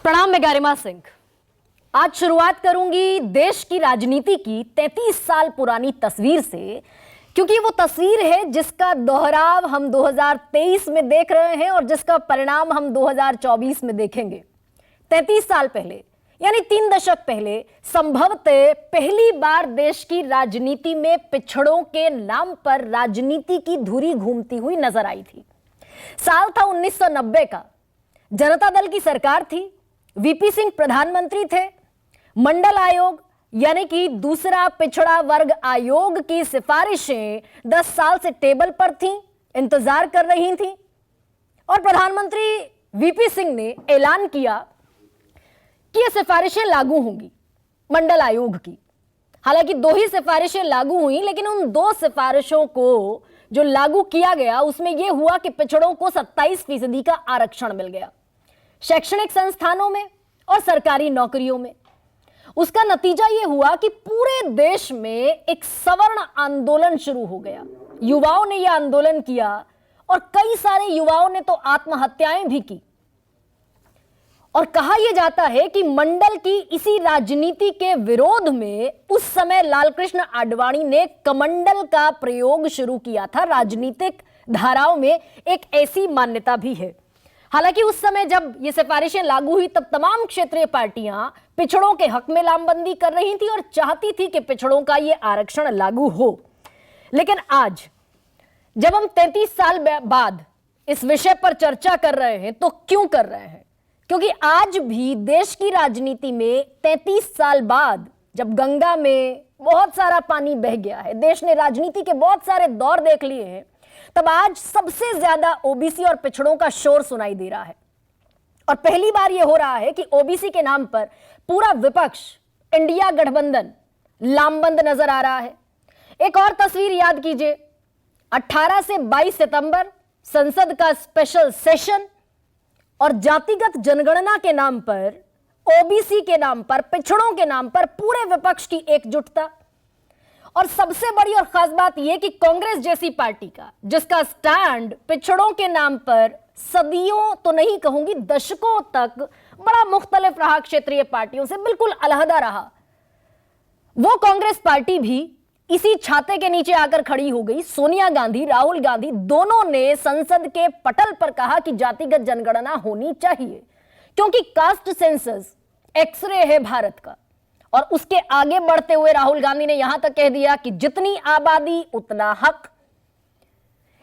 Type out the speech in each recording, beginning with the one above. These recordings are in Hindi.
प्रणाम, मैं गरिमा सिंह। आज शुरुआत करूंगी देश की राजनीति की 33 साल पुरानी तस्वीर से, क्योंकि वो तस्वीर है जिसका दोहराव हम 2023 में देख रहे हैं और जिसका परिणाम हम 2024 में देखेंगे। 33 साल पहले, यानी 3 दशक पहले, संभवतः पहली बार देश की राजनीति में पिछड़ों के नाम पर राजनीति की धुरी घूमती हुई नजर आई थी। साल था 1990 का। जनता दल की सरकार थी, वीपी सिंह प्रधानमंत्री थे। मंडल आयोग यानी कि दूसरा पिछड़ा वर्ग आयोग की सिफारिशें 10 साल से टेबल पर थीं, इंतजार कर रही थीं, और प्रधानमंत्री वीपी सिंह ने ऐलान किया कि ये सिफारिशें लागू होंगी मंडल आयोग की। हालांकि 2 ही सिफारिशें लागू हुई, लेकिन उन 2 सिफारिशों को जो लागू किया गया उसमें यह हुआ कि पिछड़ों को 27% का आरक्षण मिल गया, शैक्षणिक संस्थानों में और सरकारी नौकरियों में। उसका नतीजा यह हुआ कि पूरे देश में एक सवर्ण आंदोलन शुरू हो गया। युवाओं ने यह आंदोलन किया और कई सारे युवाओं ने तो आत्महत्याएं भी की। और कहा यह जाता है कि मंडल की इसी राजनीति के विरोध में उस समय लालकृष्ण आडवाणी ने कमंडल का प्रयोग शुरू किया था। राजनीतिक धाराओं में एक ऐसी मान्यता भी है। हालांकि उस समय जब ये सिफारिशें लागू हुई तब तमाम क्षेत्रीय पार्टियां पिछड़ों के हक में लामबंदी कर रही थी और चाहती थी कि पिछड़ों का ये आरक्षण लागू हो। लेकिन आज जब हम 33 साल बाद इस विषय पर चर्चा कर रहे हैं तो क्यों कर रहे हैं? क्योंकि आज भी देश की राजनीति में 33 साल बाद, जब गंगा में बहुत सारा पानी बह गया है, देश ने राजनीति के बहुत सारे दौर देख लिए हैं, तब आज सबसे ज्यादा ओबीसी और पिछड़ों का शोर सुनाई दे रहा है। और पहली बार यह हो रहा है कि ओबीसी के नाम पर पूरा विपक्ष, इंडिया गठबंधन लामबंद नजर आ रहा है। एक और तस्वीर याद कीजिए, 18 से 22 सितंबर संसद का स्पेशल सेशन और जातिगत जनगणना के नाम पर, ओबीसी के नाम पर, पिछड़ों के नाम पर पूरे विपक्ष की एकजुटता। और सबसे बड़ी और खास बात यह कि कांग्रेस जैसी पार्टी का, जिसका स्टैंड पिछड़ों के नाम पर सदियों तो नहीं कहूंगी, दशकों तक बड़ा मुख्तलिफ रहा, क्षेत्रीय पार्टियों से बिल्कुल अलहदा रहा, वो कांग्रेस पार्टी भी इसी छाते के नीचे आकर खड़ी हो गई। सोनिया गांधी, राहुल गांधी दोनों ने संसद के पटल पर कहा कि जातिगत जनगणना होनी चाहिए, क्योंकि कास्ट सेंसस एक्सरे है भारत का। और उसके आगे बढ़ते हुए राहुल गांधी ने यहां तक कह दिया कि जितनी आबादी उतना हक।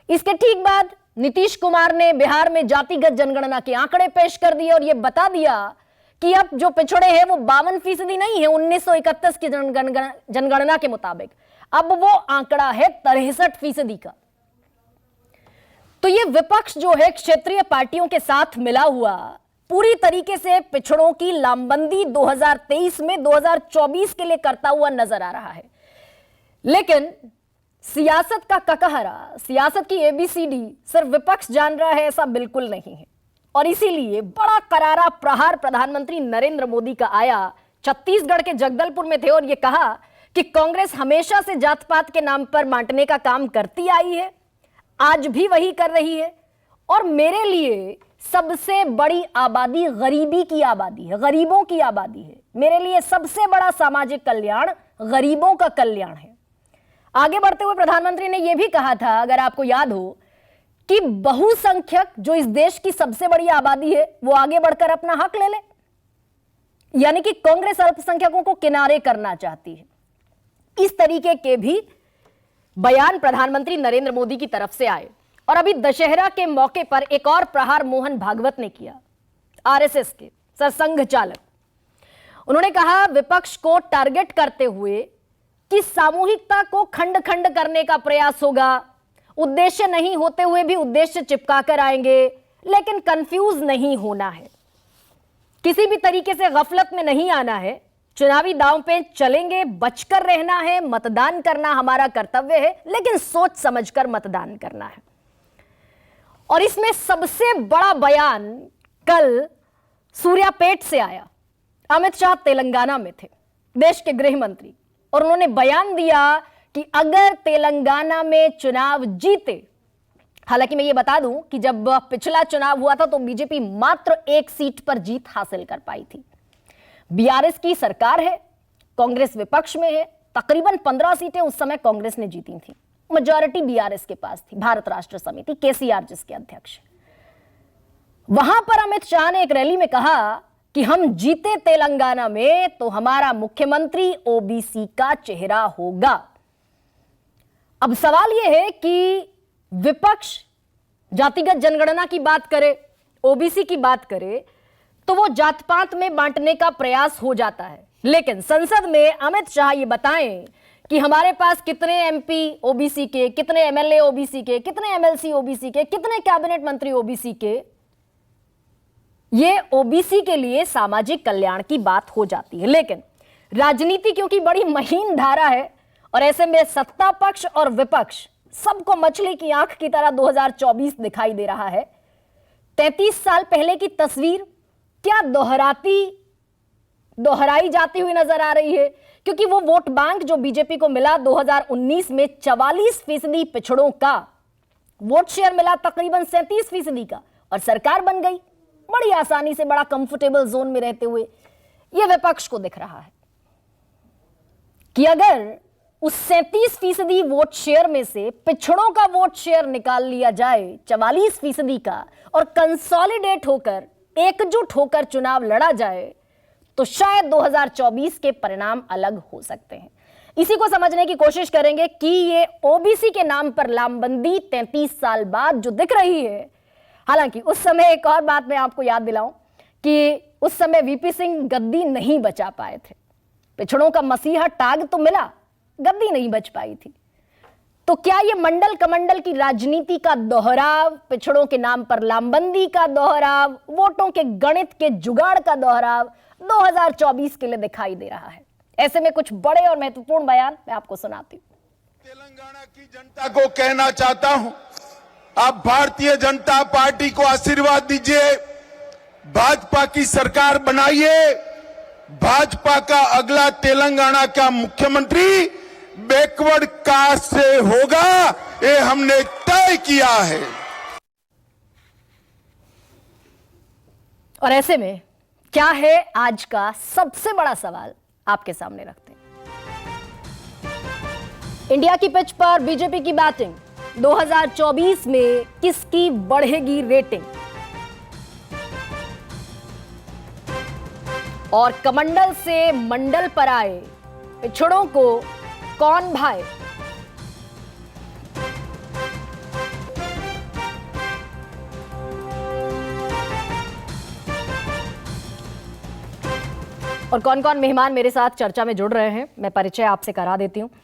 इसके ठीक बाद नीतीश कुमार ने बिहार में जातिगत जनगणना के आंकड़े पेश कर दिए और यह बता दिया कि अब जो पिछड़े हैं वो 52% नहीं है 1931 की जनगणना के मुताबिक, अब वो आंकड़ा है 63% का। तो ये विपक्ष जो है क्षेत्रीय पार्टियों के साथ मिला हुआ पूरी तरीके से पिछड़ों की लामबंदी 2023 में 2024 के लिए करता हुआ नजर आ रहा है। लेकिन सियासत का ककहरा, सियासत की एबीसीडी सिर्फ विपक्ष जान रहा है, ऐसा बिल्कुल नहीं है। और इसीलिए बड़ा करारा प्रहार प्रधानमंत्री नरेंद्र मोदी का आया। छत्तीसगढ़ के जगदलपुर में थे और यह कहा कि कांग्रेस हमेशा से जात पात के नाम पर बांटने का काम करती आई है, आज भी वही कर रही है। और मेरे लिए सबसे बड़ी आबादी गरीबी की आबादी है, गरीबों की आबादी है। मेरे लिए सबसे बड़ा सामाजिक कल्याण गरीबों का कल्याण है। आगे बढ़ते हुए प्रधानमंत्री ने यह भी कहा था, अगर आपको याद हो, कि बहुसंख्यक जो इस देश की सबसे बड़ी आबादी है वो आगे बढ़कर अपना हक ले ले। यानी कि कांग्रेस अल्पसंख्यकों को किनारे करना चाहती है। इस तरीके के भी बयान प्रधानमंत्री नरेंद्र मोदी की तरफ से आए। और अभी दशहरा के मौके पर एक और प्रहार मोहन भागवत ने किया, आरएसएस के सरसंघ चालक। उन्होंने कहा विपक्ष को टारगेट करते हुए कि सामूहिकता को खंड खंड करने का प्रयास होगा, उद्देश्य नहीं होते हुए भी उद्देश्य चिपका कर आएंगे, लेकिन कंफ्यूज नहीं होना है, किसी भी तरीके से गफलत में नहीं आना है, चुनावी दांव पे चलेंगे, बचकर रहना है, मतदान करना हमारा कर्तव्य है, लेकिन सोच समझकर मतदान करना है। और इसमें सबसे बड़ा बयान कल सूर्यापेट से आया। अमित शाह तेलंगाना में थे, देश के गृह मंत्री, और उन्होंने बयान दिया कि अगर तेलंगाना में चुनाव जीते हालांकि मैं ये बता दूं कि जब पिछला चुनाव हुआ था तो बीजेपी मात्र 1 सीट पर जीत हासिल कर पाई थी। बीआरएस की सरकार है, कांग्रेस विपक्ष में है, तकरीबन 15 सीटें उस समय कांग्रेस ने जीती थी, मेजॉरिटी बीआरएस के पास थी, भारत राष्ट्र समिति, केसीआर जिसके अध्यक्ष। वहां पर अमित शाह ने एक रैली में कहा कि हम जीते तेलंगाना में तो हमारा मुख्यमंत्री ओबीसी का चेहरा होगा। अब सवाल यह है कि विपक्ष जातिगत जनगणना की बात करे, ओबीसी की बात करे, तो वो जात पात में बांटने का प्रयास हो जाता है, लेकिन संसद में अमित शाह ये बताएं कि हमारे पास कितने एमपी ओबीसी के, कितने एमएलए ओबीसी के, कितने एमएलसी ओबीसी के, कितने कैबिनेट मंत्री ओबीसी के, ये ओबीसी के लिए सामाजिक कल्याण की बात हो जाती है। लेकिन राजनीति क्योंकि बड़ी महीन धारा है और ऐसे में सत्ता पक्ष और विपक्ष सबको मछली की आंख की तरह 2024 दिखाई दे रहा है। 33 साल पहले की तस्वीर क्या दोहराई जाती हुई नजर आ रही है, क्योंकि वो वोट बैंक जो बीजेपी को मिला 2019 में 44% पिछड़ों का वोट शेयर मिला, तकरीबन 37% का, और सरकार बन गई बड़ी आसानी से, बड़ा कंफर्टेबल जोन में रहते हुए। यह विपक्ष को दिख रहा है कि अगर उस 37% वोट शेयर में से पिछड़ों का वोट शेयर निकाल लिया जाए 44% का और कंसोलिडेट होकर, एकजुट होकर चुनाव लड़ा जाए, तो शायद 2024 के परिणाम अलग हो सकते हैं। इसी को समझने की कोशिश करेंगे कि ये ओबीसी के नाम पर लामबंदी 33 साल बाद जो दिख रही है। हालांकि उस समय एक और बात मैं आपको याद दिलाऊं कि उस समय वीपी सिंह गद्दी नहीं बचा पाए थे। पिछड़ों का मसीहा टाग तो मिला, गद्दी नहीं बच पाई थी। तो क्या ये मंडल कमंडल की राजनीति का दोहराव, पिछड़ों के नाम पर लामबंदी का दोहराव, वोटों के गणित के जुगाड़ का दोहराव 2024 के लिए दिखाई दे रहा है? ऐसे में कुछ बड़े और महत्वपूर्ण बयान मैं आपको सुनाती हूं। तेलंगाना की जनता को कहना चाहता हूं, आप भारतीय जनता पार्टी को आशीर्वाद दीजिए, भाजपा की सरकार बनाइए, भाजपा का अगला तेलंगाना का मुख्यमंत्री बैकवर्ड कास्ट से होगा, ये हमने तय किया है। और ऐसे में क्या है आज का सबसे बड़ा सवाल आपके सामने रखते हैं। इंडिया की पिच पर बीजेपी की बैटिंग, 2024 में किसकी बढ़ेगी रेटिंग? और कमंडल से मंडल पर आए पिछड़ों को कौन भाए? और कौन कौन मेहमान मेरे साथ चर्चा में जुड़ रहे हैं, मैं परिचय आपसे करा देती हूं।